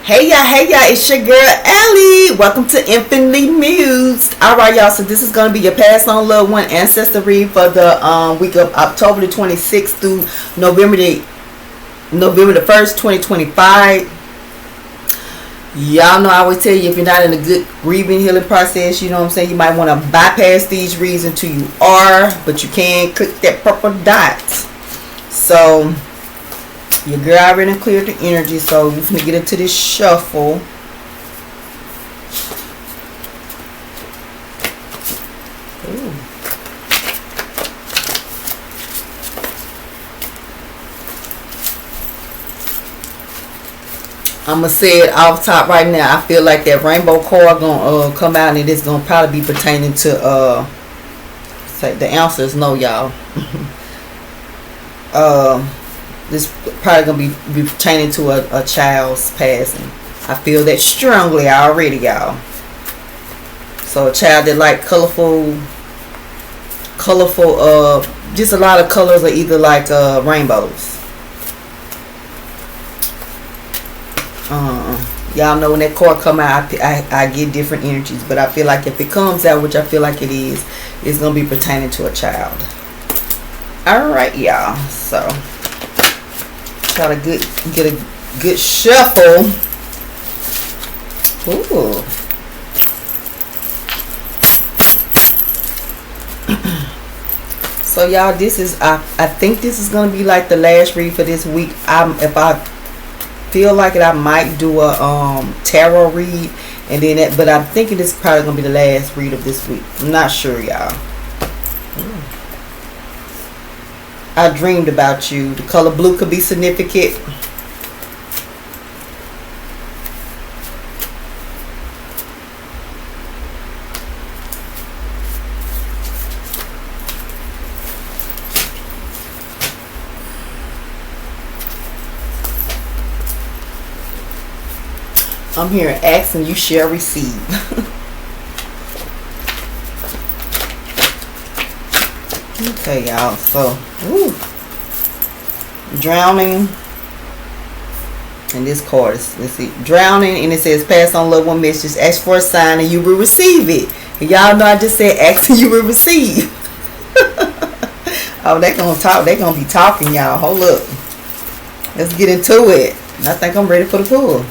Hey y'all, it's your girl Ellie. Welcome to Infinitely Mused. Alright y'all, so this is gonna be your Pass On Loved One Ancestor read for the week of October the 26th through November the 1st, 2025. Y'all know I always tell you, if you're not in a good grieving healing process, you know what I'm saying, you might want to bypass these reads until you are, but you can click that purple dot. So your girl already cleared the energy, so we're gonna get into this shuffle. Ooh. I'm gonna say it off top right now. I feel like that rainbow card gonna come out, and it's gonna probably be pertaining to say the answers. No, y'all. This probably gonna be pertaining to a child's passing. I feel that strongly already, y'all. So a child that like colorful, just a lot of colors, or either like rainbows. Y'all know when that card come out, I get different energies, but I feel like if it comes out, which I feel like it is, it's gonna be pertaining to a child. All right, y'all. So try to get a good shuffle. Ooh. So y'all, this is I think this is gonna be like the last read for this week. If I feel like it, I might do a tarot read, and then but I'm thinking this is probably gonna be the last read of this week. I'm not sure, y'all. I dreamed about you. The color blue could be significant. I'm here asking, you shall receive. Okay, y'all. So, drowning, and this card is, let's see, drowning, and it says pass on loved one messages, ask for a sign and you will receive it. And y'all know I just said ask and you will receive. Oh, they gonna talk, they gonna be talking, y'all. Hold up, let's get into it. I think I'm ready for the pull.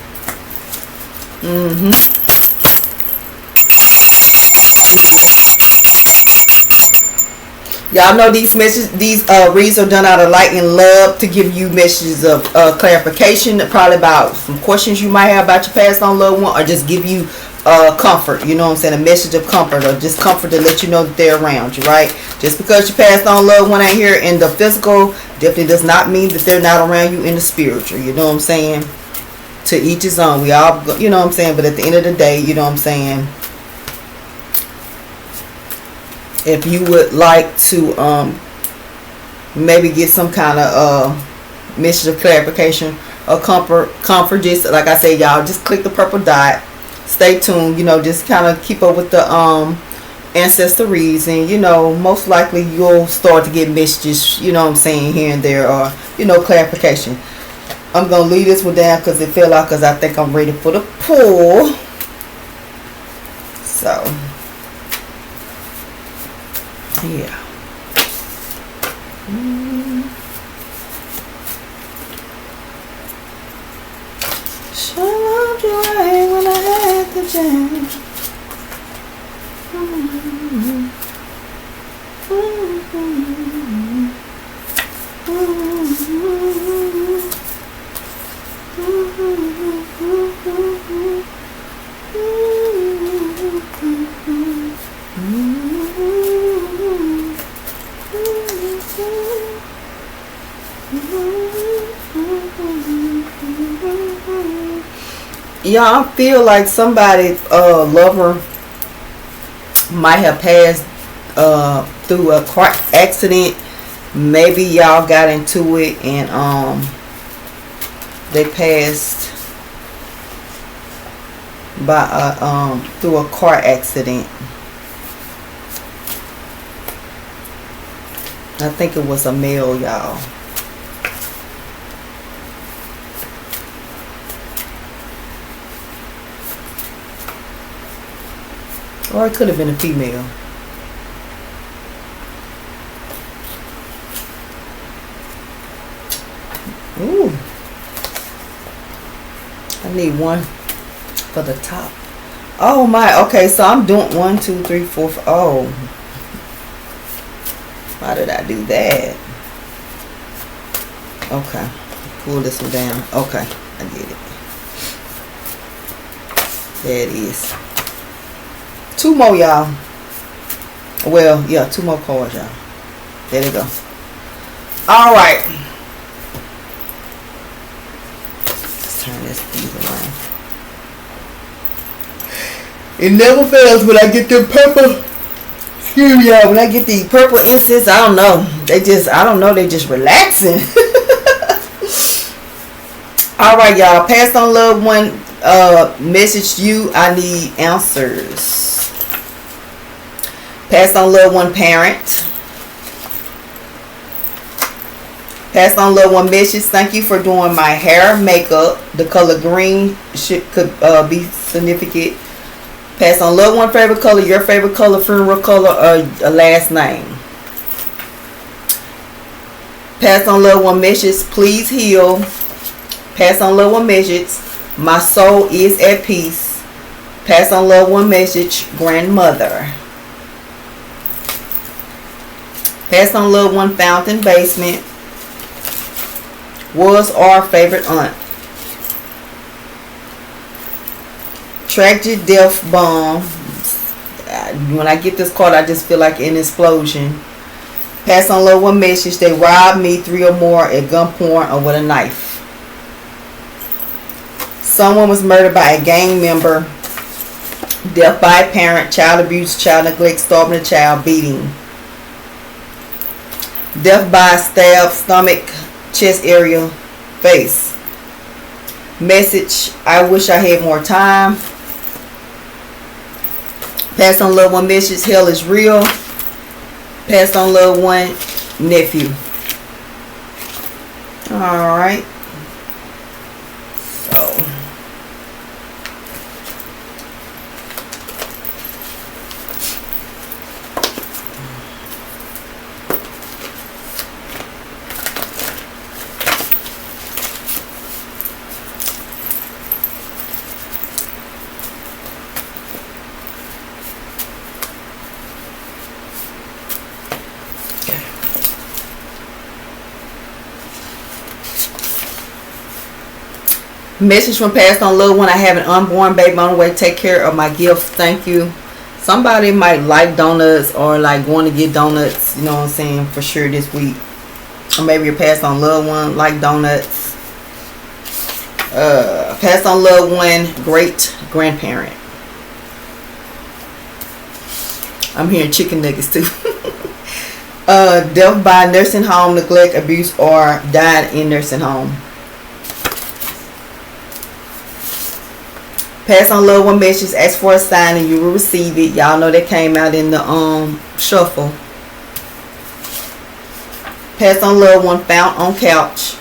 Y'all know these messages, these reads are done out of light and love to give you messages of clarification, probably about some questions you might have about your past on loved one, or just give you comfort. You know what I'm saying? A message of comfort, or just comfort to let you know that they're around you, right? Just because your past on loved one ain't here in the physical, definitely does not mean that they're not around you in the spiritual. You know what I'm saying? To each his own. We all, you know what I'm saying? But at the end of the day, you know what I'm saying? If you would like to maybe get some kind of message of clarification or comfort, just like I say, y'all, just click the purple dot. Stay tuned. You know, just kind of keep up with the ancestor reads, and you know, most likely you'll start to get messages, you know what I'm saying, here and there, or you know, clarification. I'm gonna leave this one down because it fell out, because I think I'm ready for the pull. So yeah. Show up your way when I had the chance. Y'all feel like somebody lover might have passed through a car accident. Maybe y'all got into it and they passed by through a car accident. I think it was a male, y'all. Or it could have been a female. Ooh. I need one for the top. Oh my, okay, so I'm doing 1, 2, 3, 4, 5. Oh. Why did I do that? Okay. Pull this one down. Okay, I get it. There it is. 2 more, y'all. Well, yeah, 2 more cards, y'all. There they go. Alright. Let's turn this piece around. It never fails when I get them purple. Excuse me, y'all. When I get the purple incense, I don't know. I don't know, they just relaxing. Alright, y'all. Passed on loved one message you. I need answers. Passed on loved one parent. Passed on loved one message. Thank you for doing my hair, makeup. The color green could be significant. Passed on loved one favorite color, your favorite color, funeral color, or a last name. Passed on loved one message. Please heal. Pass on loved one message. My soul is at peace. Pass on loved one message. Grandmother. Pass on loved one fountain basement. Was our favorite aunt. Tragic death bomb. When I get this card, I just feel like an explosion. Pass on loved one message. They robbed me 3 or more at gunpoint or with a knife. Someone was murdered by a gang member. Death by a parent. Child abuse, child neglect, starving a child, beating. Death by stab, stomach, chest area, face. Message, I wish I had more time. Pass on loved one message, hell is real. Pass on loved one nephew. Alright. So message from passed on loved one. I have an unborn baby on the way. Take care of my gift. Thank you. Somebody might like donuts or like going to get donuts, you know what I'm saying, for sure this week. Or maybe your passed on loved one like donuts. Passed on loved one great grandparent. I'm hearing chicken nuggets too. Death by nursing home, neglect, abuse, or died in nursing home. Pass on loved one message. Ask for a sign and you will receive it. Y'all know that came out in the shuffle. Pass on loved one found on couch.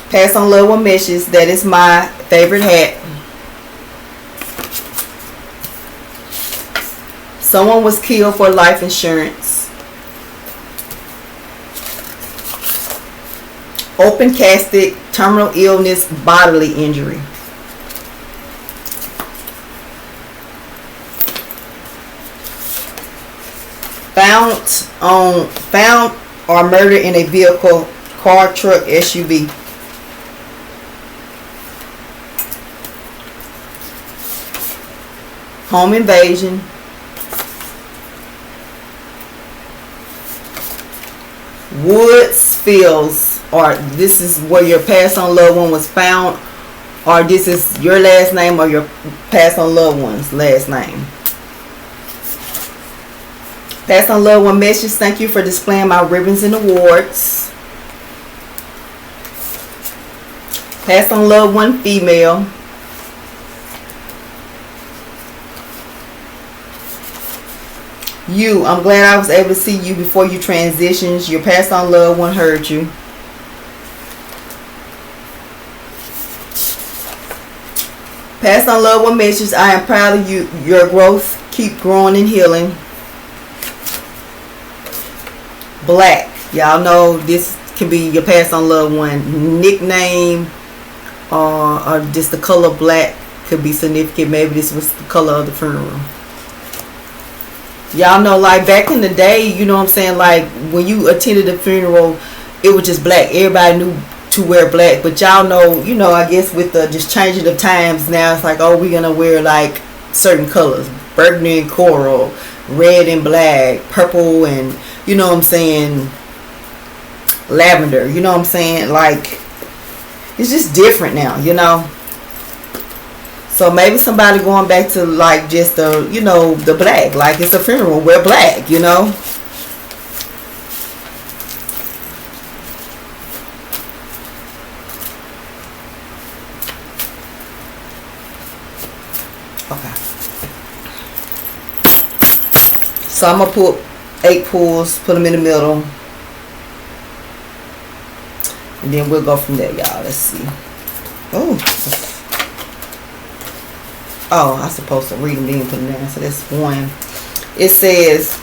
Pass on loved one message. That is my favorite hat. Someone was killed for life insurance. Open casket, terminal illness, bodily injury. Found or murdered in a vehicle, car, truck, SUV. Home invasion. Woods, fields, or this is where your passed on loved one was found, or this is your last name or your passed on loved one's last name. Passed on loved one message. Thank you for displaying my ribbons and awards. Passed on loved one female. You, I'm glad I was able to see you before you transitions. Your passed on loved one heard you. Pass on loved one message. I am proud of you. Your growth. Keep growing and healing. Black. Y'all know this can be your pass on loved one nickname, or just the color black could be significant. Maybe this was the color of the funeral. Y'all know, like back in the day, you know what I'm saying, like when you attended a funeral, it was just black. Everybody knew to wear black. But y'all know, you know, I guess with the just changing of times now, it's like, oh, we're gonna wear like certain colors: burgundy and coral, red and black, purple, and you know what I'm saying, lavender. You know what I'm saying? Like, it's just different now, you know. So maybe somebody going back to like just the, you know, the black, like it's a funeral, wear black, you know. Okay. So I'm gonna put 8 pulls, put them in the middle, and then we'll go from there, y'all. Let's see. Oh, I'm supposed to read them then put them down. So that's 1. It says,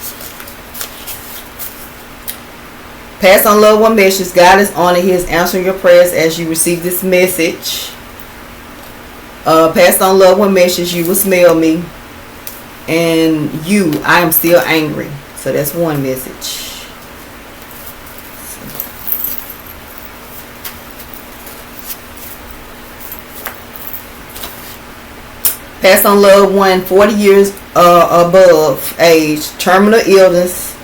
pass on loved one message. God is honoring. He is answering your prayers as you receive this message. Pass on loved one message. You will smell me. And you, I am still angry. So that's 1 message. Pass on loved one 40 years above age, terminal illness.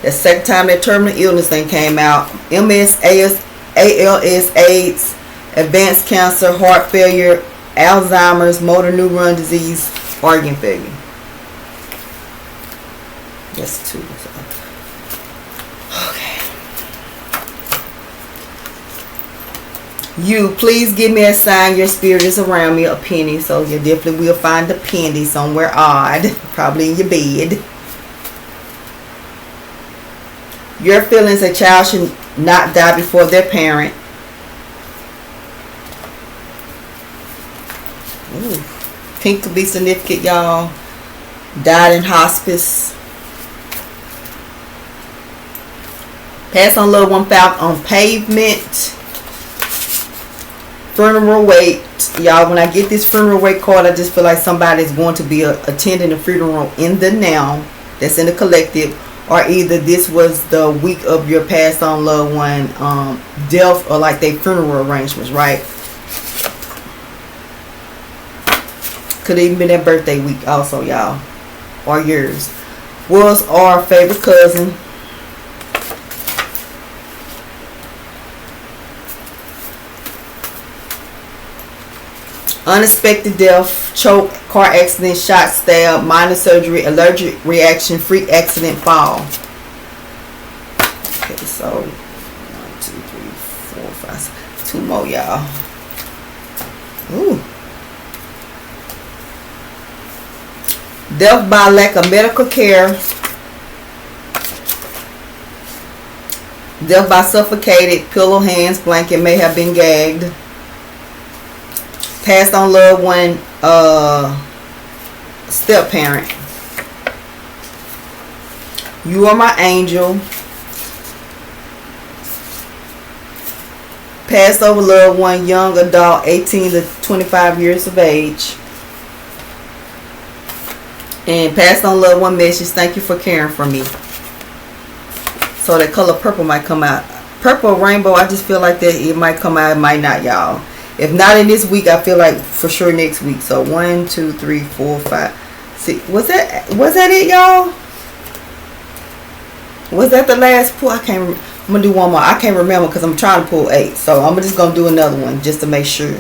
The second time that terminal illness thing came out. MS, ALS, AIDS, advanced cancer, heart failure, Alzheimer's, motor neuron disease, organ failure. That's 2. Okay. You, please give me a sign your spirit is around me, a penny. So you definitely will find a penny somewhere odd, probably in your bed. Your feelings, a child should not die before their parent. Ooh. Pink could be significant, y'all. Died in hospice. Pass on loved one found on pavement. Funeral wait. Y'all, when I get this funeral wait card, I just feel like somebody's going to be attending a funeral in the now. That's in the collective. Or either this was the week of your passed on loved one death, or like they funeral arrangements, right? Could even be their birthday week also, y'all. Or yours. Was our favorite cousin. Unexpected death, choke, car accident, shot, stab, minor surgery, allergic reaction, freak accident, fall. Okay, so 1, 2, 3, 4, 5, 6, 2 more, y'all. Ooh. Death by lack of medical care. Death by suffocated, pillow, hands, blanket, may have been gagged. Passed on loved one, step parent. You are my angel. Passed over loved one, young adult, 18 to 25 years of age. And passed on loved one message, thank you for caring for me. So that color purple might come out. Purple rainbow, I just feel like that it might come out, it might not, y'all. If not in this week, I feel like for sure next week. So 1, 2, 3, 4, 5, 6. Was that it, y'all? Was that the last pull? I can't remember. I'm gonna do one more. I can't remember because I'm trying to pull 8. So I'm just gonna do another one just to make sure.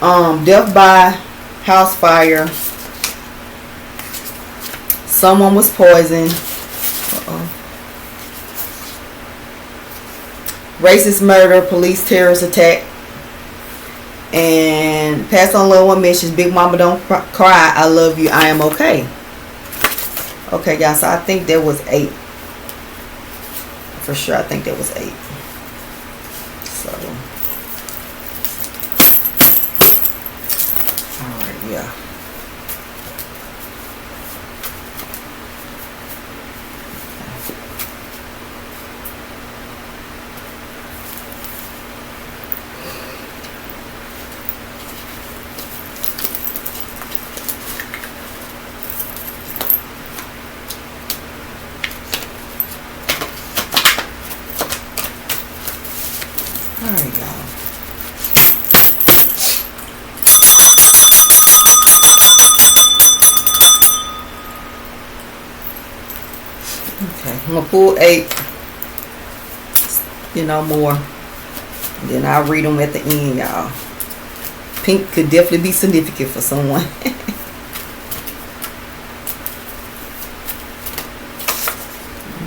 Death by house fire. Someone was poisoned. Racist murder, police terrorist attack. And pass on loved one message, big mama don't cry, I love you, I am okay. Okay, guys, so I think there was 8. For sure, I think there was 8. So Yeah. Alright, y'all. Okay, I'm gonna pull 8, more. And then I'll read them at the end, y'all. Pink could definitely be significant for someone.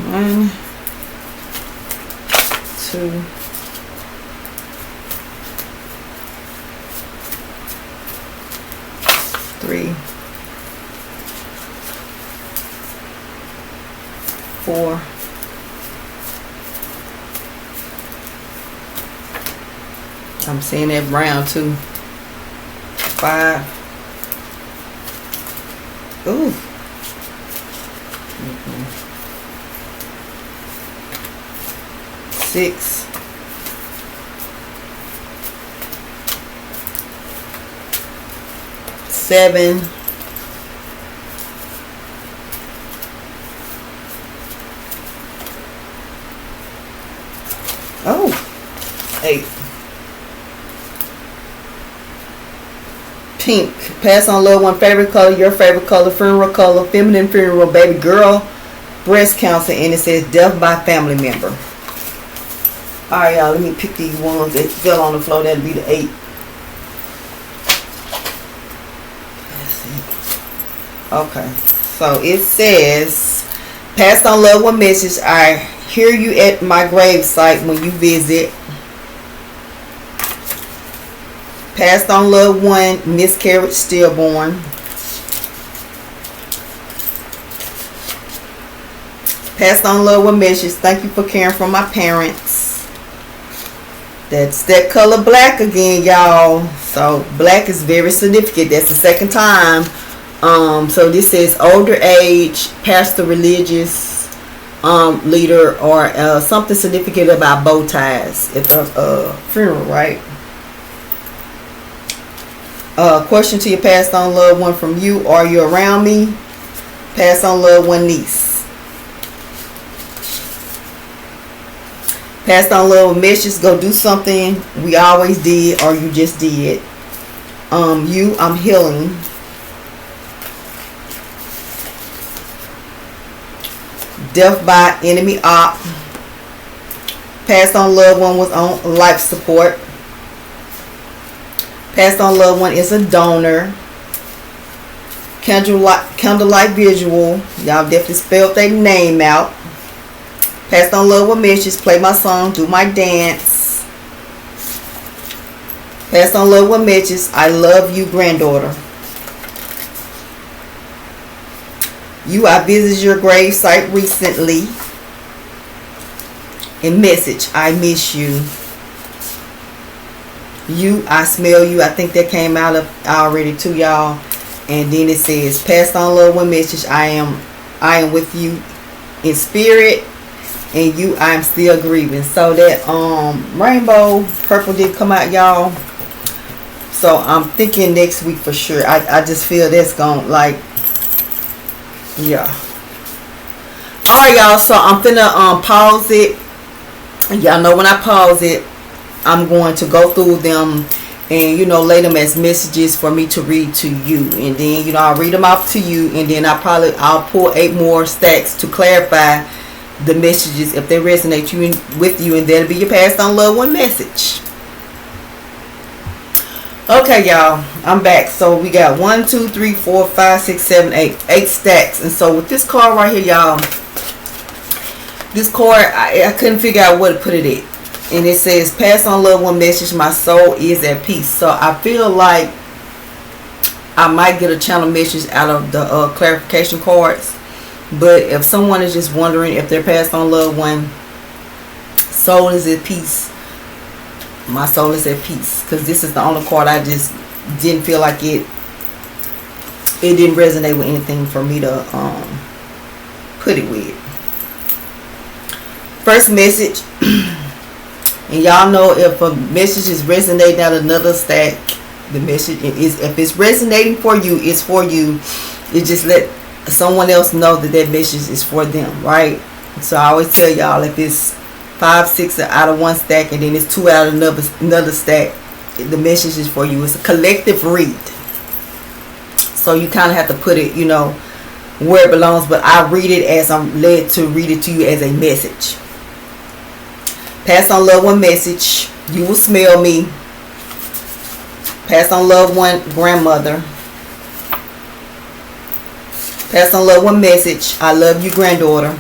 1, 2, 3, 4, 5. I'm seeing that brown too. 5. Ooh. 6. 7. 8. Pink. Pass on loved one. Favorite color. Your favorite color. Funeral color. Feminine funeral. Baby girl. Breast cancer. And it says death by family member. Alright, y'all. Let me pick these ones that fell on the floor. That'll be the 8. Let's see. Okay. So it says, pass on loved one message. I hear you at my grave site when you visit. Passed on loved one, miscarriage, stillborn. Passed on loved one message. Thank you for caring for my parents. That's that color black again, y'all. So black is very significant. That's the second time. So this says older age, pastor, religious leader, or something significant about bow ties at the funeral, right? Question to your passed on loved one from you. Are you around me? Passed on loved one niece. Passed on loved one message. Go do something we always did or you just did. You, I'm healing. Death by enemy op. Passed on loved one was on life support. Passed on loved one is a donor. Candlelight visual. Y'all definitely spelled their name out. Passed on loved one message. Play my song. Do my dance. Passed on loved one message. I love you, granddaughter. You, I visited your grave site recently. And message. I miss you. You, I smell you. I think that came out of already too, y'all. And then it says, passed on loved one message. I am with you in spirit, and you, I am still grieving. So that rainbow purple did come out, y'all. So I'm thinking next week for sure. I just feel that's going like, yeah. All right, y'all. So I'm finna pause it. Y'all know when I pause it, I'm going to go through them and, lay them as messages for me to read to you. And then, I'll read them off to you. And then I'll pull 8 more stacks to clarify the messages if they resonate with you. And that'll be your passed on loved one message. Okay, y'all. I'm back. So we got 1, 2, 3, 4, 5, 6, 7, 8. 8 stacks. And so with this card right here, y'all. This card, I couldn't figure out where to put it at. And it says, pass on loved one message, my soul is at peace. So I feel like I might get a channel message out of the clarification cards. But if someone is just wondering if their passed on loved one soul is at peace, my soul is at peace. Because this is the only card I just didn't feel like it it didn't resonate with anything for me to put it with. First message, and y'all know if a message is resonating out another stack, the message is, if it's resonating for you, it's for you. It just let someone else know that that message is for them, right? So I always tell y'all, if it's 5, 6 out of one stack and then it's 2 out of another stack, the message is for you. It's a collective read, so you kind of have to put it, where it belongs. But I read it as I'm led to read it to you as a message. Pass on loved one message. You will smell me. Pass on loved one grandmother. Pass on loved one message. I love you, granddaughter.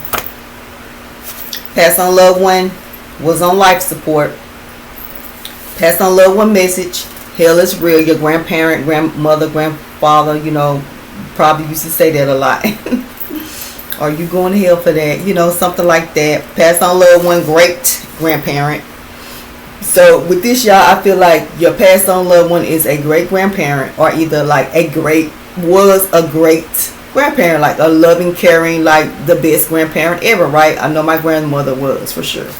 Pass on loved one was on life support. Pass on loved one message. Hell is real. Your grandparent, grandmother, grandfather, probably used to say that a lot. Are you going to hell for that? Something like that. Pass on loved one great grandparent. So with this, y'all, I feel like your passed on loved one is a great grandparent, or either like was a great grandparent, like a loving, caring, like the best grandparent ever, right? I know my grandmother was, for sure.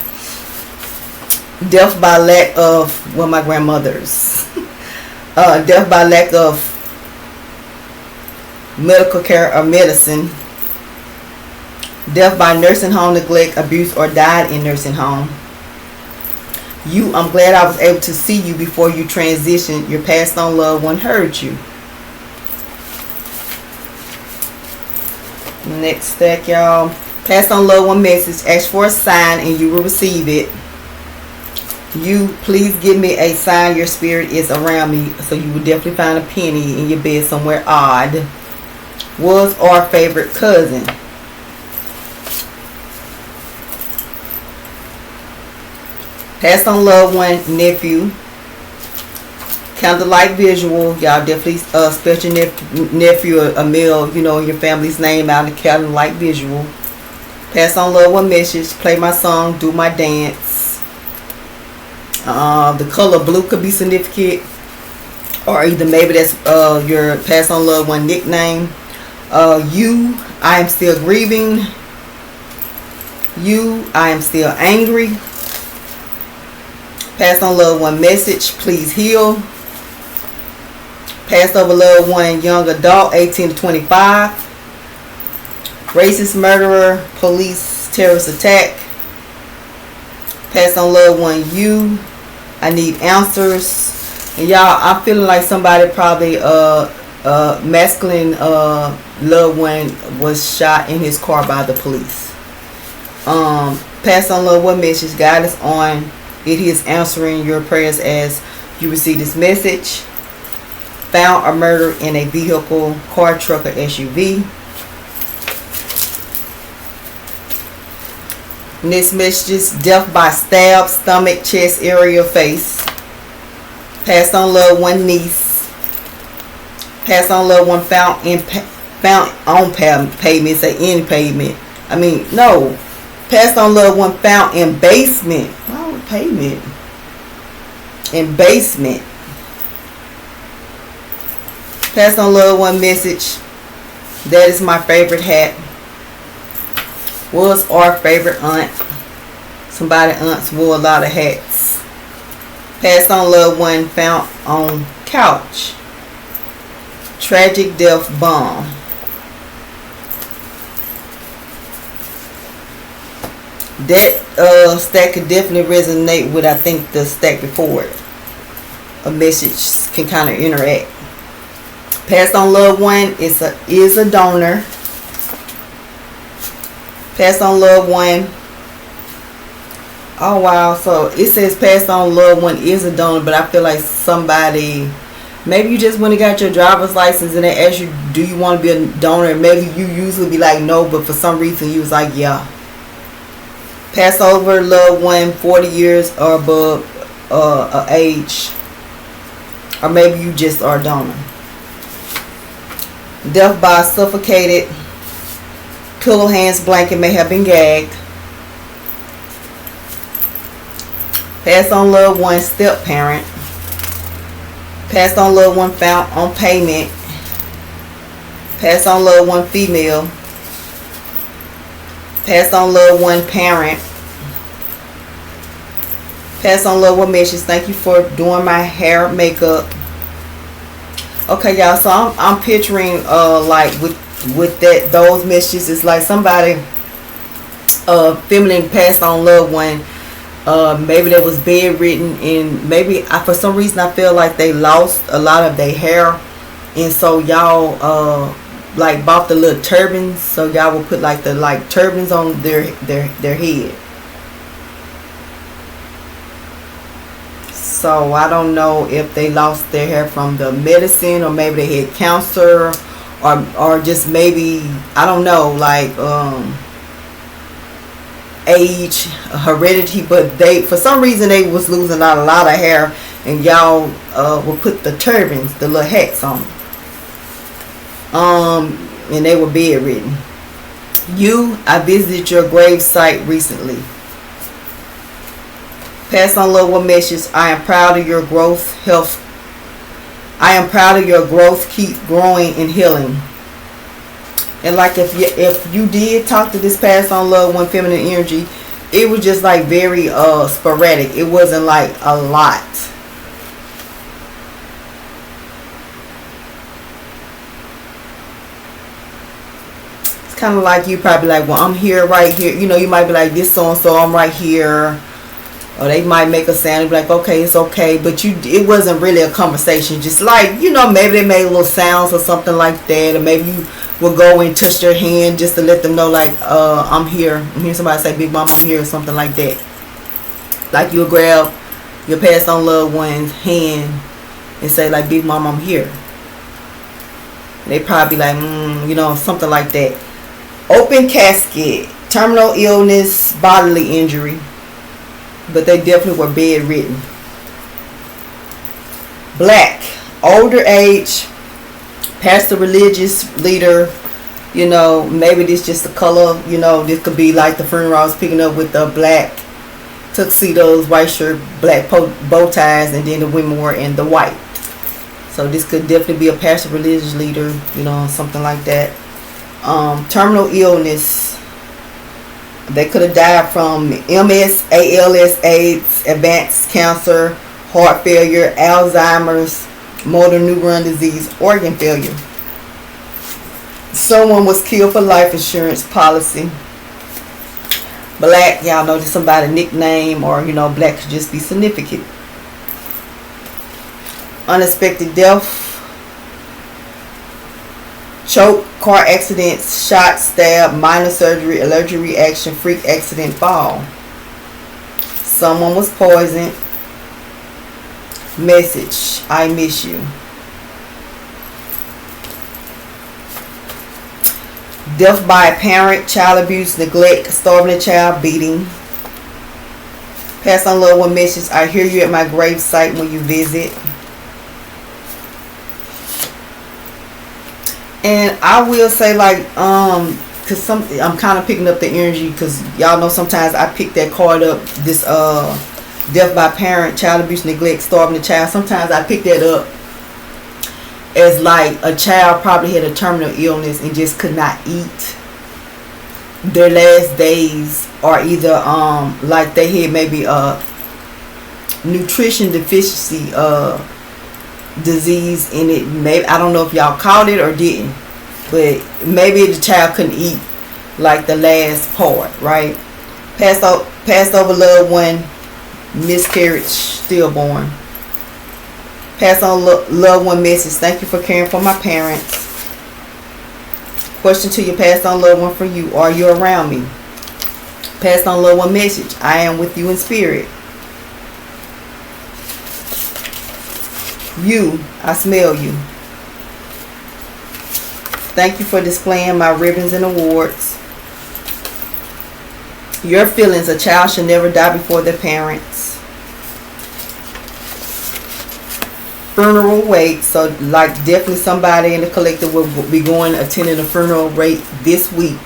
Death by lack of, my grandmother's. Death by lack of medical care or medicine. Death by nursing home neglect, abuse, or died in nursing home. I'm glad I was able to see you before you transitioned. Your passed on loved one heard you. Next stack, y'all. Passed on loved one message. Ask for a sign and you will receive it. You, please give me a sign your spirit is around me. So you will definitely find a penny in your bed somewhere odd. Was our favorite cousin. Passed on loved one nephew. Candlelight visual. Y'all definitely spell your nephew a male, in your family's name out in the candlelight visual. Pass on loved one message. Play my song. Do my dance. The color blue could be significant, or either maybe that's your pass on loved one nickname. You, I am still grieving. You, I am still angry. Pass on loved one message. Please heal. Passed over loved one young adult, 18 to 25. Racist murderer, police terrorist attack. Passed on loved one you. I need answers. And y'all, I'm feeling like somebody probably masculine loved one was shot in his car by the police. Pass on loved one message. God is on. It is answering your prayers as you receive this message. Found or murdered in a vehicle, car, truck, or SUV. Next messages. Death by stab, stomach, chest area, face. Passed on loved one niece. Passed on loved one found on pavement. Say in pavement. No. Passed on loved one found in basement. Why would pavement? In basement. Passed on loved one message. That is my favorite hat. Was our favorite aunt. Somebody aunts wore a lot of hats. Passed on loved one found on couch. Tragic death bomb. That stack could definitely resonate with, I think, the stack before it. A message can kind of interact. Passed on loved one is a donor. Passed on loved one. Oh wow, so it says passed on loved one is a donor, but I feel like somebody, maybe you just went and got your driver's license and they asked you, do you want to be a donor? And maybe you usually be like no, but for some reason you was like yeah. Pass over loved one 40 years or above age, or maybe you just are a donor. Death by suffocated, pillow, hands, blanket, may have been gagged. Passed on loved one step parent. Passed on loved one found on payment. Passed on loved one female. Passed on loved one parent. Passed on loved one message. Thank you for doing my hair, makeup. Okay, y'all. So I'm picturing like with that those messages, it's like somebody feminine passed on loved one. Maybe they was bedridden, and maybe for some reason I feel like they lost a lot of their hair, and so y'all like bought the little turbans, so y'all will put like the turbans on their head. So I don't know if they lost their hair from the medicine, or maybe they had cancer, or just maybe, I don't know, like age, heredity, but they, for some reason, they was losing out a lot of hair, and y'all will put the turbans, the little hats on, and they were bedridden. I visited your grave site recently. Pass on loved one message. I am proud of your growth, health. I am proud of your growth. Keep growing and healing. And like if you did talk to this passed on loved one feminine energy, it was just like very sporadic. It wasn't like a lot. It's kind of like you probably like, well, I'm here, right here. You know, you might be like, this so and so, I'm right here. Or they might make a sound and be like, okay, it's okay. But it wasn't really a conversation. Just like, you know, maybe they made little sounds or something like that. Or maybe you will go and touch their hand just to let them know, like, I'm here. I'm hearing somebody say, Big Mama, I'm here, or something like that. Like you'll grab your passed on loved one's hand and say, like, Big Mama, I'm here. And they probably be like, you know, something like that. Open casket. Terminal illness, bodily injury. But they definitely were bedridden. Black, older age, pastor, religious leader. You know, maybe this just the color. You know, this could be like the funeral I was picking up with the black tuxedos, white shirt, black bow ties, and then the women were in the white. So this could definitely be a pastor, religious leader. You know, something like that. Terminal illness. They could have died from MS, ALS, AIDS, advanced cancer, heart failure, Alzheimer's, motor neuron disease, organ failure. Someone was killed for life insurance policy. Black, y'all know this somebody's nickname, or, you know, black could just be significant. Unexpected death. Choke, car accidents, shot, stab, minor surgery, allergic reaction, freak accident, fall. Someone was poisoned. Message, I miss you. Death by a parent, child abuse, neglect, starving a child, beating. Pass on loved one message, I hear you at my grave site when you visit. And I will say, like, because I'm kind of picking up the energy, because y'all know sometimes I pick that card up, this death by parent, child abuse, neglect, starving a child. Sometimes I pick that up as like a child probably had a terminal illness and just could not eat their last days, or either like they had maybe a nutrition deficiency disease in it. Maybe, I don't know if y'all caught it or didn't, but maybe the child couldn't eat like the last part, right? Passed over loved one, miscarriage, stillborn. Pass on loved one message, thank you for caring for my parents. Question to your passed on loved one for you, are you around me? Passed on loved one message, I am with you in spirit. You, I smell you. Thank you for displaying my ribbons and awards. Your feelings, a child should never die before their parents. Funeral wake, so like definitely somebody in the collective will be going attending a funeral rate this week,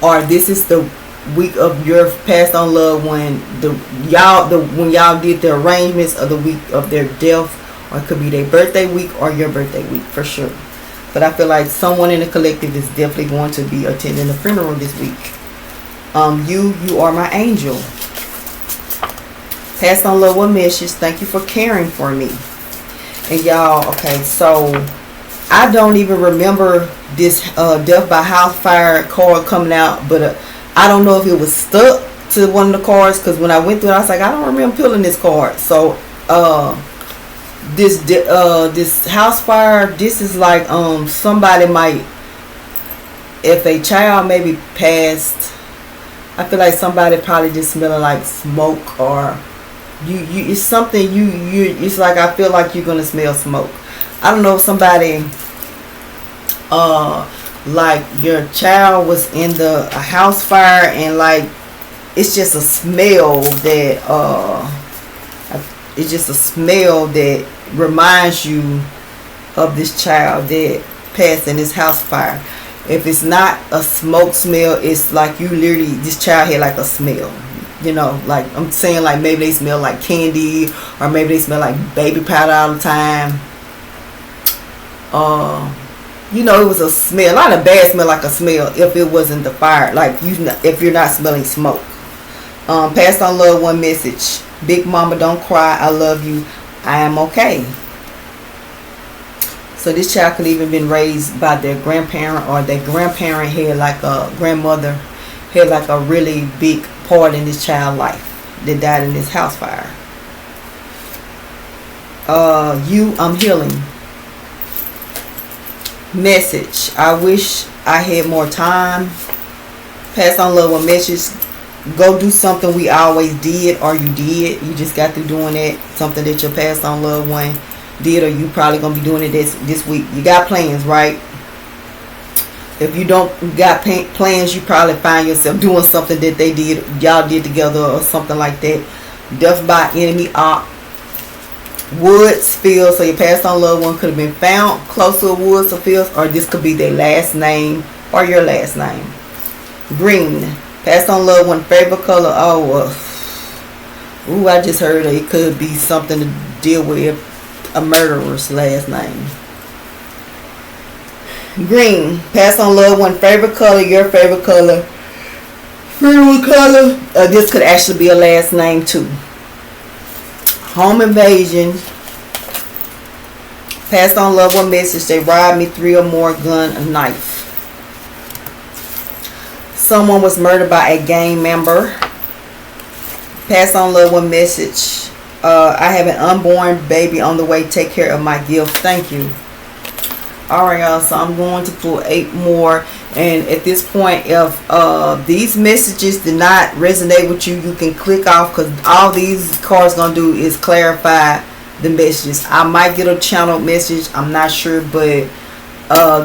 or this is the week of your passed on loved one. When y'all did the arrangements of the week of their death. Or it could be their birthday week or your birthday week for sure. But I feel like someone in the collective is definitely going to be attending the funeral this week. You are my angel. Pass on love, one message. Thank you for caring for me. And y'all, okay, so I don't even remember this death by house fire card coming out, but I don't know if it was stuck to one of the cards, because when I went through it, I was like, I don't remember pulling this card. So this house fire, this is like somebody might, if a child maybe passed, I feel like somebody probably just smelling like smoke, or you it's something you it's like, I feel like you're gonna smell smoke. I don't know if somebody like your child was in a house fire, and like it's just a smell that it's just a smell that reminds you of this child that passed in this house fire. If it's not a smoke smell, it's like you literally, this child had like a smell. You know, like I'm saying, like maybe they smell like candy, or maybe they smell like baby powder all the time. You know, it was a smell, not a bad smell, like a smell if it wasn't the fire, like if you're not smelling smoke. Passed on love, one message. Big mama, don't cry, I love you, I am okay. So this child could even been raised by their grandparent, or their grandparent had like a grandmother had like a really big part in this child's life that died in this house fire. I'm healing. Message. I wish I had more time. Pass on love, one message. Go do something we always did, or you did. You just got through doing it. Something that your passed on loved one did, or you probably gonna be doing it this week. You got plans, right? If you don't got plans, you probably find yourself doing something that y'all did together, or something like that. Death by enemy, woods, fields. So your passed on loved one could have been found close to a woods or fields, or this could be their last name or your last name. Green. Passed on loved one favorite color. I just heard it could be something to deal with a murderer's last name. Green. Passed on loved one favorite color, your favorite color. Favorite color. This could actually be a last name too. Home invasion. Passed on loved one message. They robbed me, 3 or more, gun, a knife. Someone was murdered by a gang member. Pass on loved one message. I have an unborn baby on the way. Take care of my gift. Thank you. Alright, y'all. So I'm going to pull 8 more. And at this point, if these messages did not resonate with you, you can click off, because all these cards going to do is clarify the messages. I might get a channel message. I'm not sure. But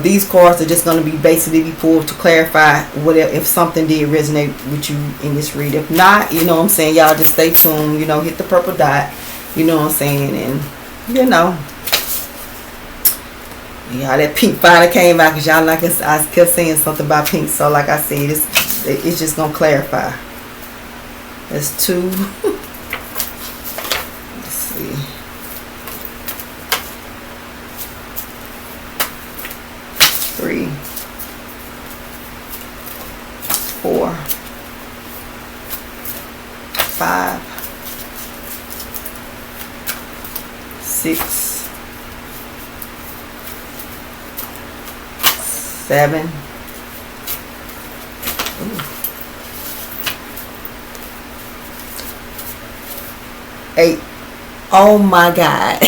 these cards are just going to be basically pulled to clarify whatever, if something did resonate with you in this read. If not, you know what I'm saying, y'all just stay tuned, you know, hit the purple dot, you know what I'm saying, and you know, yeah, that pink finally came out, because y'all, like I kept saying something about pink. So like I said, it's just going to clarify. That's 2. Let's see. 3, 4, 5, 6, 7. Ooh. 8. Oh my God.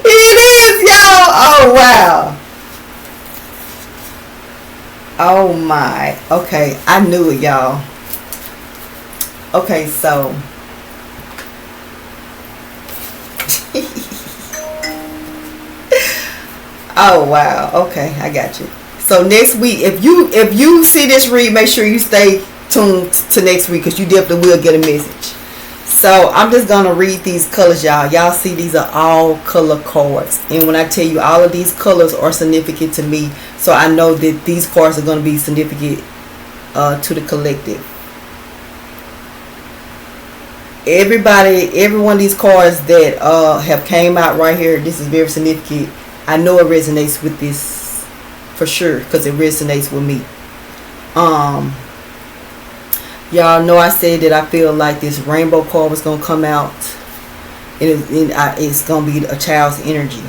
It is, y'all. Oh wow. Oh my. Okay, I knew it, y'all. Okay, so oh wow. Okay, I got you. So next week, if you see this read, make sure you stay tuned to next week, because you definitely will get a message. So I'm just gonna read these colors, y'all. Y'all see these are all color cards, and when I tell you all of these colors are significant to me, so I know that these cards are gonna be significant to the collective. Every one of these cards that have came out right here, this is very significant I know it resonates with this for sure, because it resonates with me. Y'all know I said that I feel like this rainbow card was gonna come out, and it's gonna be a child's energy.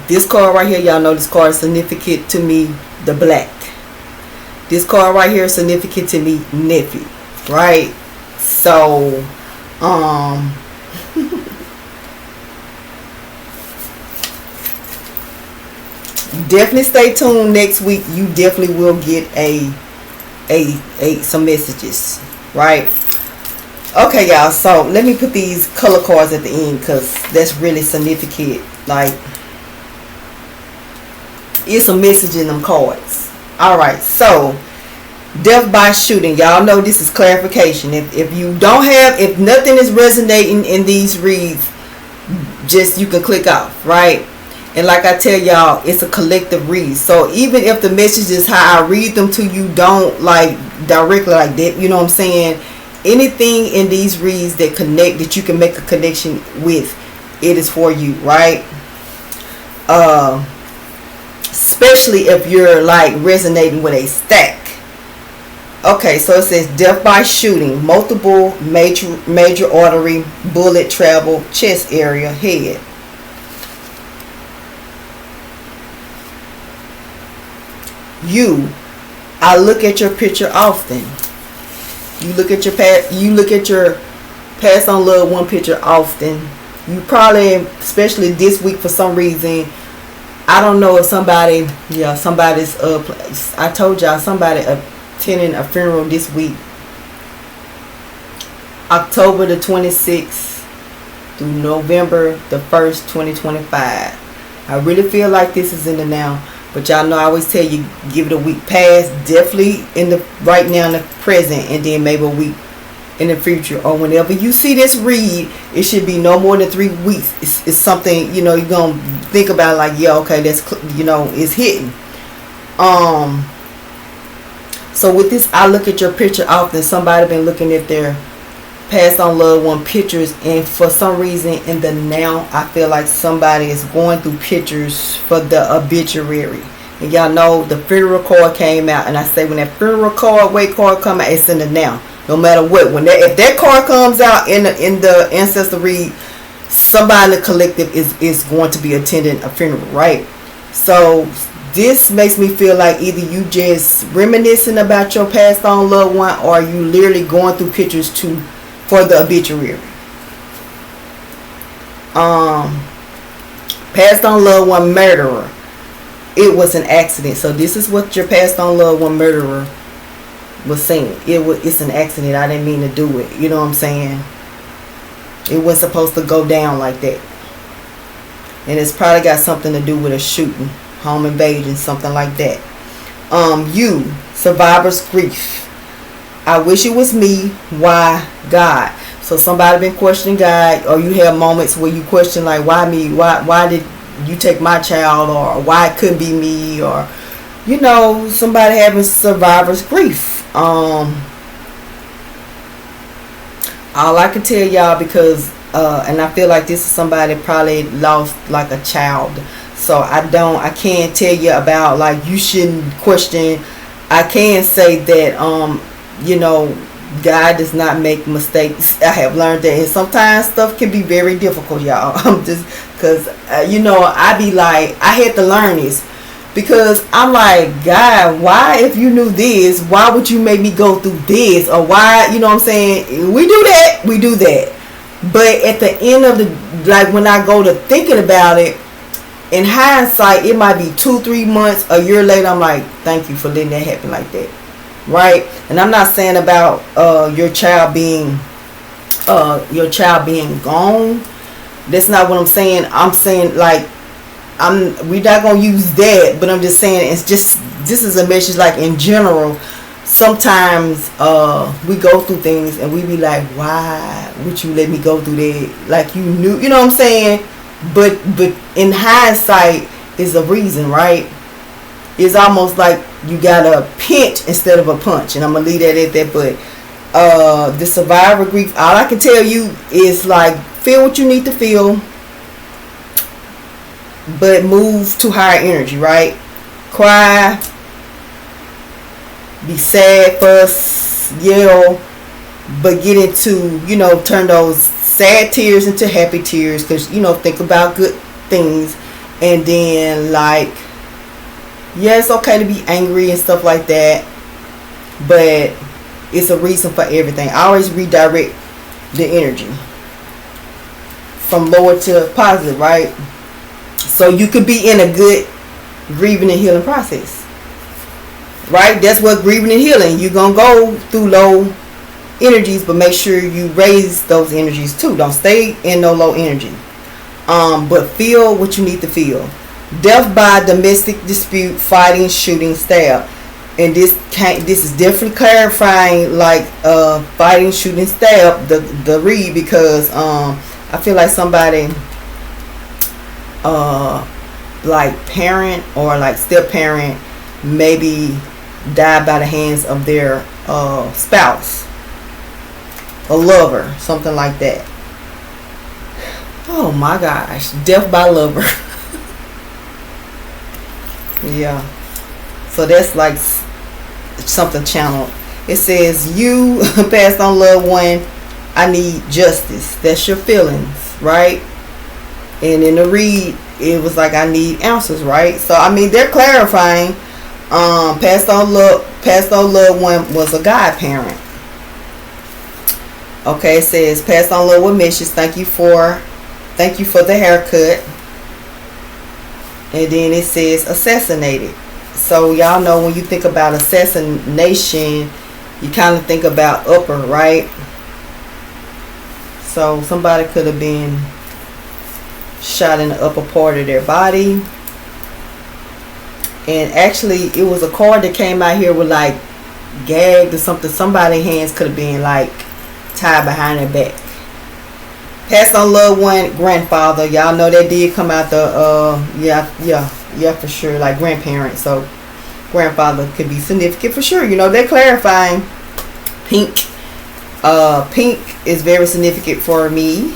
This card right here, y'all know this card is significant to me, the black. This card right here is significant to me, nephew, right? So definitely stay tuned next week. You definitely will get some messages, right? Okay, y'all, so let me put these color cards at the end, because that's really significant. Like, it's a message in them cards. Alright, so death by shooting. Y'all know this is clarification. If you don't have, if nothing is resonating in these reads, just you can click off, right? And like I tell y'all, it's a collective read. So even if the messages how I read them to you don't like directly like that, you know what I'm saying? Anything in these reads that connect, that you can make a connection with, it is for you, right? Especially if you're like resonating with a stack. Okay, so it says death by shooting, multiple major artery, bullet travel, chest area, head. I look at your picture often. You look at your passed on loved one picture often. You probably, especially this week for some reason, I don't know if somebody's I told y'all somebody attending a funeral this week, October the 26th through November the 1st, 2025. I really feel like this is in the now. But y'all know I always tell you, give it a week past, definitely in the right now in the present, and then maybe a week in the future, or whenever you see this read, it should be no more than 3 weeks. It's something, you know, you're gonna think about, like, yeah, okay, that's, you know, it's hitting. So with this, I look at your picture often. Somebody been looking at their passed on loved one pictures, and for some reason in the now, I feel like somebody is going through pictures for the obituary. And y'all know the funeral card came out, and I say when that funeral card, wake card come out, it's in the now. No matter what, if that card comes out in the ancestor read, somebody in the collective is going to be attending a funeral, right? So this makes me feel like either you just reminiscing about your passed on loved one, or you literally going through pictures for the obituary. Passed on loved one murderer. It was an accident. So this is what your passed on loved one murderer was saying. It's an accident. I didn't mean to do it. You know what I'm saying? It wasn't supposed to go down like that. And it's probably got something to do with a shooting, home invasion, something like that. Survivor's grief. I wish it was me. Why God? So somebody been questioning God, or you have moments where you question, like, why me? Why did you take my child? Or why it couldn't be me? Or, you know, somebody having survivor's grief. All I can tell y'all, because and I feel like this is somebody that probably lost like a child. So I can't tell you about, like, you shouldn't question. I can say that you know, God does not make mistakes. I have learned that, and sometimes stuff can be very difficult, y'all. I'm just, because you know, I be like, I had to learn this, because I'm like, God, why, if you knew this, why would you make me go through this? Or why, you know what I'm saying? We do that. But at the end of the, like, when I go to thinking about it, in hindsight, it might be 2-3 months, a year later, I'm like, thank you for letting that happen like that. Right? And I'm not saying about your child being gone. That's not what I'm saying. I'm saying, like, we're not gonna use that, but I'm just saying, it's just, this is a message, like, in general. Sometimes we go through things and we be like, why would you let me go through that? Like, you knew, you know what I'm saying? But in hindsight is a reason, right? It's almost like you got a pinch instead of a punch, and I'm gonna leave that at that. But the survivor grief, all I can tell you is, like, feel what you need to feel. but move to higher energy, right? Cry, be sad, fuss, yell, but get into, turn those sad tears into happy tears, because, think about good things. And then, like, yeah, it's okay to be angry and stuff like that, but it's a reason for everything. I always redirect the energy from lower to positive, right? So you could be in a good grieving and healing process, right? That's what grieving and healing. You're going to go through low energies, but make sure you raise those energies too. Don't stay in no low energy. But feel what you need to feel. Death by domestic dispute, fighting, shooting, stab. And this is definitely clarifying, like, fighting, shooting, stab, the read, because I feel like somebody like parent or like step parent maybe died by the hands of their spouse, a lover, something like that. Oh my gosh, death by lover. Yeah, so that's like something channeled. It says, you passed on loved one, I need justice. That's your feelings, right? And in the read, it was like, I need answers, right? So I mean, they're clarifying. Passed on loved one was a godparent. Okay, it says, passed on loved one missions. Thank you for the haircut. And then it says assassinated. So y'all know, when you think about assassination, you kind of think about upper, right? So somebody could have been shot in the upper part of their body. And actually, it was a card that came out here with like gagged or something. Somebody's hands could have been like tied behind their back. Passed on loved one, grandfather. Y'all know that did come out the yeah for sure, like grandparent. So grandfather could be significant for sure. They're clarifying. Pink. Pink is very significant for me.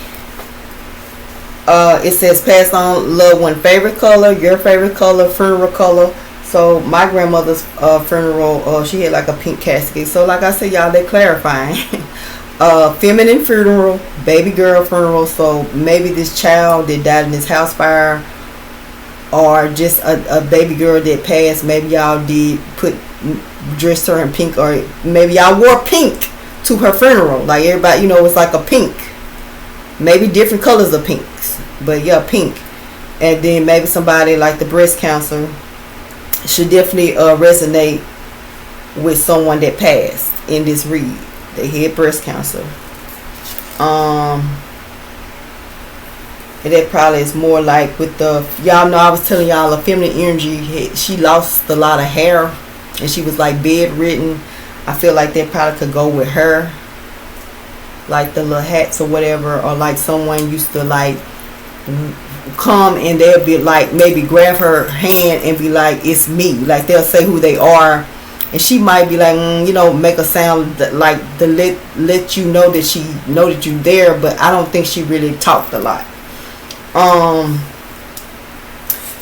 It says passed on loved one favorite color, your favorite color, funeral color. So my grandmother's funeral, she had like a pink casket. So like I said, y'all, they're clarifying. Feminine funeral, baby girl funeral. So maybe this child that died in this house fire, or just a baby girl that passed. Maybe y'all did dressed her in pink, or maybe y'all wore pink to her funeral. Like everybody, it's like a pink. Maybe different colors of pinks, but yeah, pink. And then maybe somebody like the breast cancer should definitely resonate with someone that passed in this read. They had breast cancer. And that probably is more like with the, y'all know I was telling y'all, a feminine energy. She lost a lot of hair and she was like bedridden. I feel like that probably could go with her, like the little hats or whatever, or like someone used to like come and they'll be like, maybe grab her hand and be like, it's me. Like they'll say who they are, and she might be like, make a sound that, like to let you know that she know that you there, but I don't think she really talked a lot.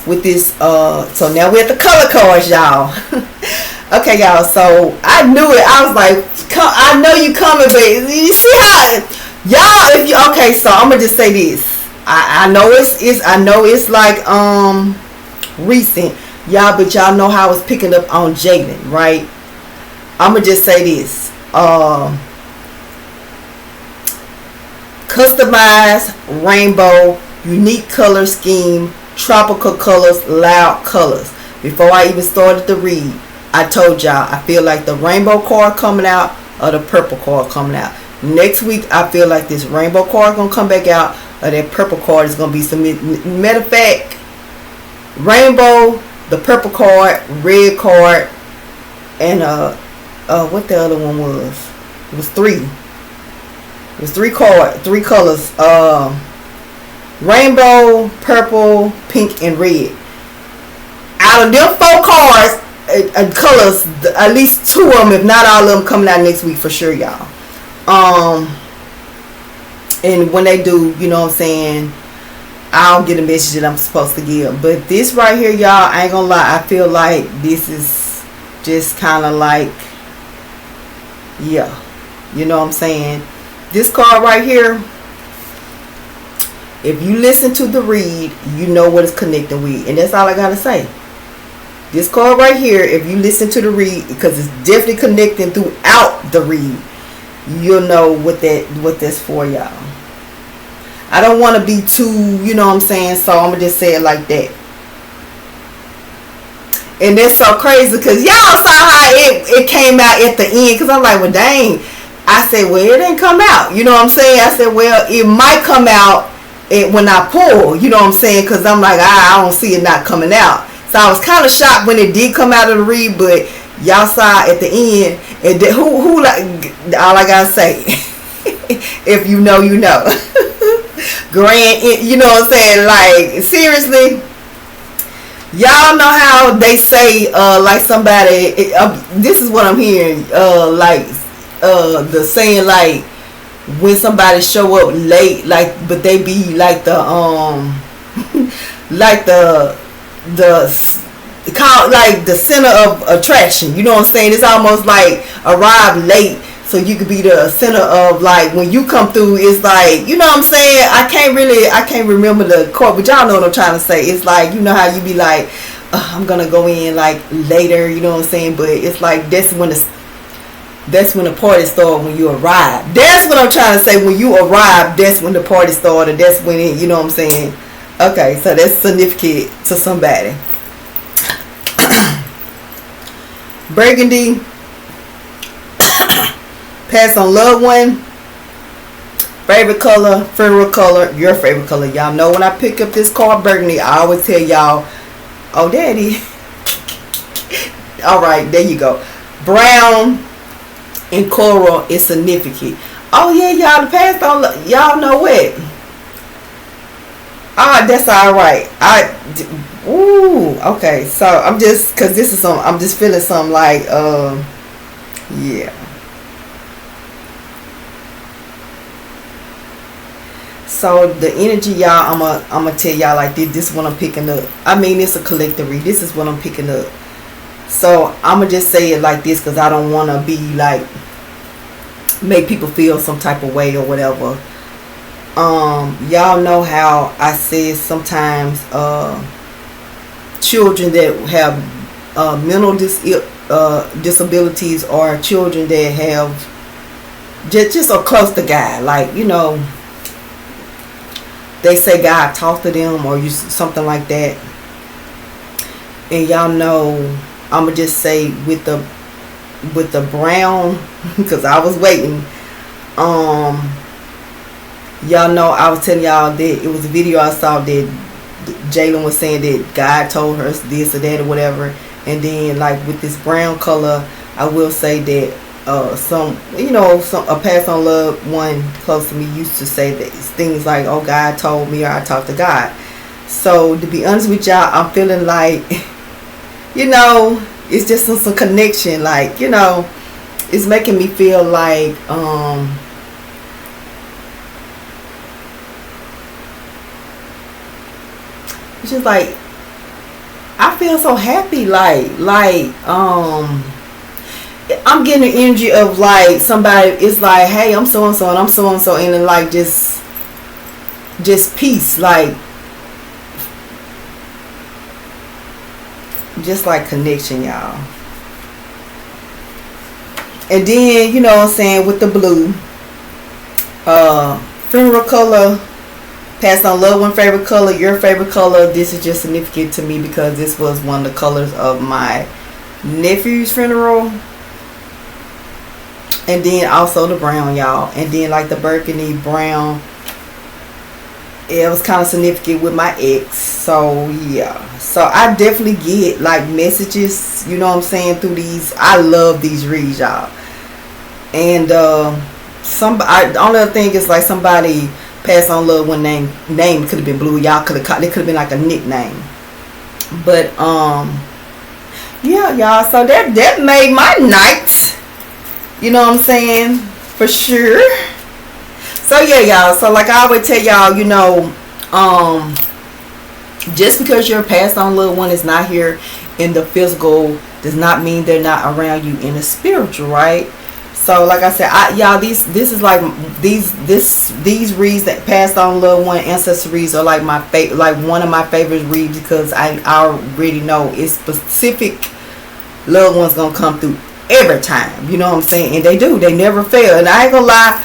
With this, so now we're at the color cards, y'all. Okay, y'all, so I knew it. I was like, I know you coming, but you see how y'all, if you, okay, so I'm gonna just say this. I know it's like recent, y'all, but y'all know how I was picking up on Jalen, right? I'm gonna just say this. Customized rainbow, unique color scheme, tropical colors, loud colors. Before I even started to read, I told y'all I feel like the rainbow card coming out or the purple card coming out. Next week I feel like this rainbow card gonna come back out, or that purple card is gonna be submitted. Matter of fact, rainbow, the purple card, red card, and what the other one was? It was three. It was three colors. Rainbow, purple, pink, and red. Out of them 4 cards, colors, at least 2 of them, if not all of them, coming out next week for sure, y'all. And when they do, you know what I'm saying, I'll get a message that I'm supposed to give. But this right here, y'all, I ain't gonna lie, I feel like this is just kind of like, yeah, you know what I'm saying? This card right here, if you listen to the read, you know what it's connecting with. And that's all I gotta say. This card right here, if you listen to the read, because it's definitely connecting throughout the read, you'll know what that's for, y'all. I don't want to be too, you know what I'm saying, so I'm going to just say it like that. And that's so crazy because y'all saw how it came out at the end, because I'm like, well, dang. I said, well, it didn't come out. You know what I'm saying? I said, well, it might come out when I pull, you know what I'm saying, because I'm like, I don't see it not coming out. So I was kind of shocked when it did come out of the read, but y'all saw at the end, and who like, all I gotta say, if you know, you know. Grand, you know what I'm saying? Like, seriously, y'all know how they say, like somebody, this is what I'm hearing, like, the saying, like, when somebody show up late, like, but they be like the, like like the center of attraction, you know what I'm saying? It's almost like arrive late so you could be the center of, like, when you come through, it's like, you know what I'm saying? I can't remember the quote, but y'all know what I'm trying to say. It's like, you know how you be like, I'm gonna go in like later, you know what I'm saying? But it's like that's when the party started, when you arrive. That's what I'm trying to say. When you arrive, that's when the party started. That's when it, you know what I'm saying? Okay, so that's significant to somebody. Burgundy. Pass on loved one. Favorite color, funeral color, your favorite color. Y'all know when I pick up this card, burgundy, I always tell y'all, oh, daddy. All right, there you go. Brown and coral is significant. Oh, yeah, y'all, the past on, y'all know what? Ah, that's all right. Okay, so I'm just, because this is some, I'm just feeling something like, yeah. So the energy, y'all, I'm gonna tell y'all like this. This is what I'm picking up. I mean, it's a collective read. This is what I'm picking up. So I'm gonna just say it like this because I don't want to be like make people feel some type of way or whatever. Y'all know how I said sometimes children that have mental disabilities or children that have just are close to God, like, you know. They say God talked to them or something like that. And y'all know, I'm going to just say with the brown, because I was waiting. Y'all know I was telling y'all that it was a video I saw that Jalen was saying that God told her this or that or whatever. And then like with this brown color, I will say that a pass on loved one close to me used to say that things like, oh, God told me, or I talked to God. So to be honest with y'all, I'm feeling like, you know, it's just some connection, like, you know, it's making me feel like it's just like I feel so happy, like I'm getting the energy of like somebody. It's like, hey, I'm so and so, and I'm so and so, and then like just peace, like just like connection, y'all. And then you know what I'm saying with the blue, funeral color, pass on loved one favorite color, your favorite color. This is just significant to me because this was one of the colors of my nephew's funeral. And then also the brown, y'all. And then like the burgundy brown, it was kind of significant with my ex. So yeah, so I definitely get like messages, you know what I'm saying, through these. I love these reads, y'all. And the only other thing is like somebody passed on loved one name could have been blue. Y'all could have, it could have been like a nickname. But yeah, y'all, so that made my night. You know what I'm saying? For sure. So yeah, y'all. So like I always tell y'all, you know, um just because your passed on loved one is not here in the physical does not mean they're not around you in the spiritual, right? So like I said, y'all, this is like these reads that passed on loved one ancestor reads are like my favorite, like one of my favorite reads, because I already know it's specific loved ones gonna come through every time, you know what I'm saying? And they never fail. And I ain't gonna lie,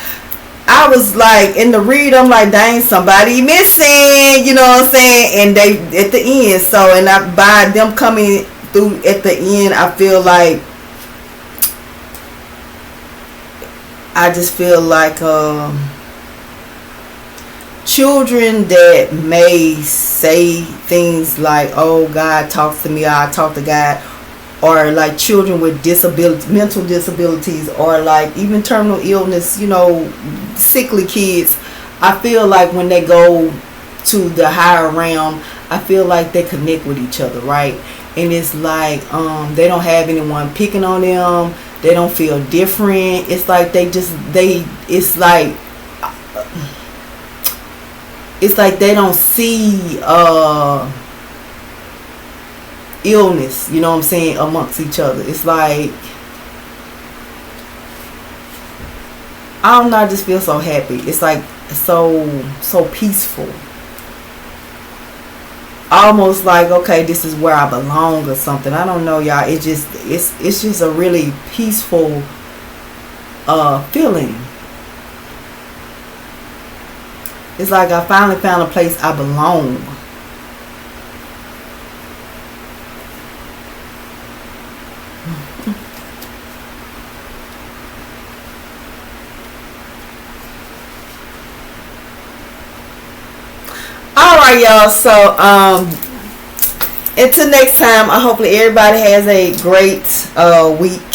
I was like in the read, I'm like, dang, somebody missing, you know what I'm saying? And they at the end, so and by them coming through at the end, I feel like I just feel like children that may say things like, oh, God talks to me, I talk to God, or like children with disabilities, mental disabilities, or like even terminal illness, you know, sickly kids. I feel like when they go to the higher realm, I feel like they connect with each other, right? And it's like they don't have anyone picking on them. They don't feel different. It's like it's like they don't see illness, you know what I'm saying, amongst each other. It's like, I don't know, I just feel so happy. It's like so peaceful. Almost like, okay, this is where I belong or something. I don't know, y'all. It's just a really peaceful feeling. It's like I finally found a place I belong. Alright, y'all, so until next time, hopefully everybody has a great week.